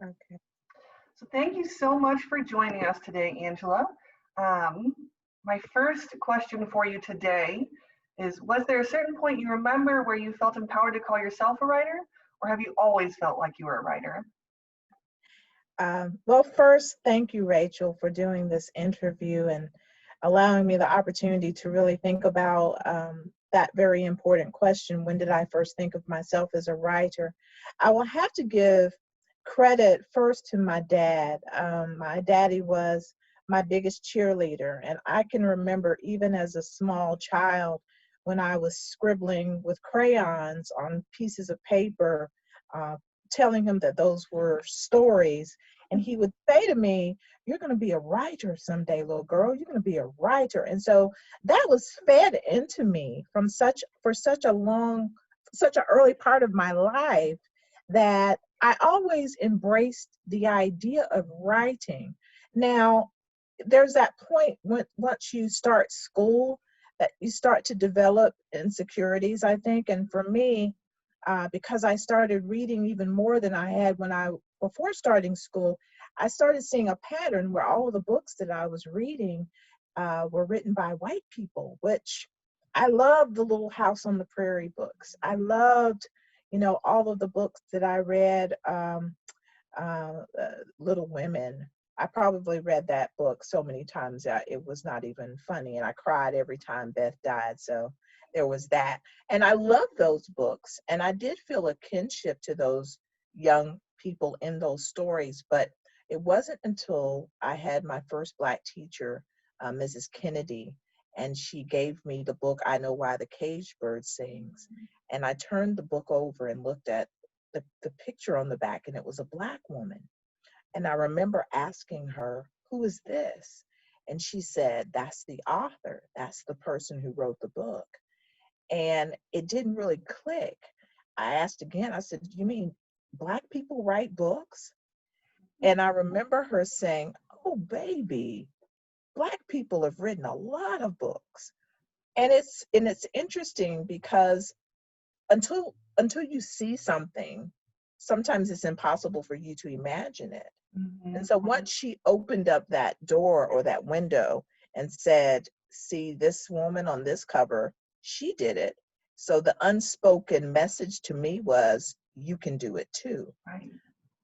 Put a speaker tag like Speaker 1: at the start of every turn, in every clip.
Speaker 1: Okay.
Speaker 2: So thank you so much for joining us today, Angela. Um, my first question for you today is, was there a certain point you remember where you felt empowered to call yourself a writer, or have you always felt like you were a writer?
Speaker 1: Well, first, thank you, Rachel, for doing this interview and allowing me the opportunity to really think about that very important question. When did I first think of myself as a writer? I will have to give credit first to my dad. My daddy was my biggest cheerleader, and I can remember even as a small child when I was scribbling with crayons on pieces of paper, uh, telling him that those were stories, and he would say to me, "You're going to be a writer someday, little girl. You're going to be a writer." And so that was fed into me from such a long, such an early part of my life, that I always embraced the idea of writing. Now, there's that point when once you start school that you start to develop insecurities, I think. And for me, because I started reading even more than I had when I before starting school, I started seeing a pattern where all of the books that I was reading were written by white people, which I loved the Little House on the Prairie books. I loved, all of the books that I read, Little Women. I probably read that book so many times that it was not even funny, and I cried every time Beth died. So there was that. And I loved those books, and I did feel a kinship to those young people in those stories. But it wasn't until I had my first Black teacher, Mrs. Kennedy, and she gave me the book, I Know Why the Caged Bird Sings. And I turned the book over and looked at the picture on the back, and it was a Black woman. And I remember asking her, "Who is this?" And she said, "That's the author. That's the person who wrote the book." And it didn't really click. I asked again, I said, "You mean Black people write books?" And I remember her saying, "Oh, baby, Black people have written a lot of books." And it's interesting because until you see something, sometimes it's impossible for you to imagine it. And
Speaker 2: Mhm.
Speaker 1: so once she opened up that door or that window and said, "See this woman on this cover, she did it." So the unspoken message to me was, you can do it too.
Speaker 2: Right.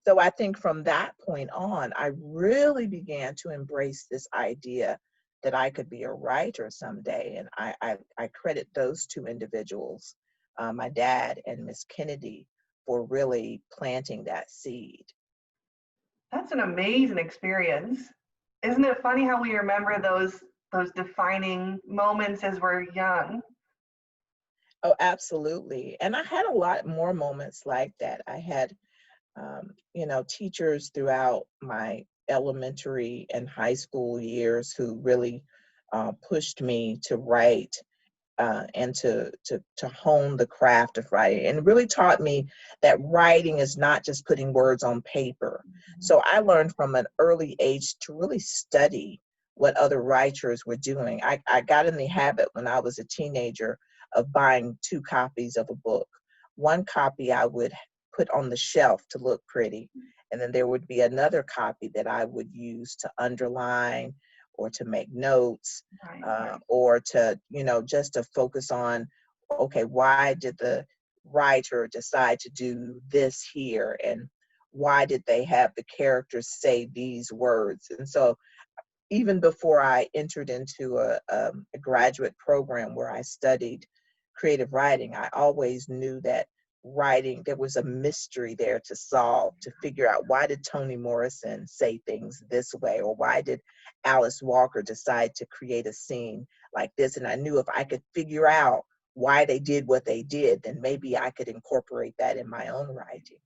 Speaker 1: So I think from that point on, I really began to embrace this idea that I could be a writer someday. And I credit those two individuals, my dad and Miss Kennedy, for really planting that seed.
Speaker 2: That's an amazing experience. Isn't it funny how we remember those defining moments as we're young?
Speaker 1: Oh, absolutely. And I had a lot more moments like that. I had, teachers throughout my elementary and high school years who really pushed me to write and to hone the craft of writing, and really taught me that writing is not just putting words on paper. So I learned from an early age to really study what other writers were doing. I got in the habit when I was a teenager of buying two copies of a book. One copy I would put on the shelf to look pretty, and then there would be another copy that I would use to underline or to make notes,
Speaker 2: Right.
Speaker 1: or to, just to focus on, okay, why did the writer decide to do this here? And why did they have the characters say these words? And so even before I entered into a graduate program where I studied creative writing, I always knew that writing, there was a mystery there to solve, to figure out, why did Toni Morrison say things this way? Or why did Alice Walker decide to create a scene like this? And I knew if I could figure out why they did what they did, then maybe I could incorporate that in my own writing.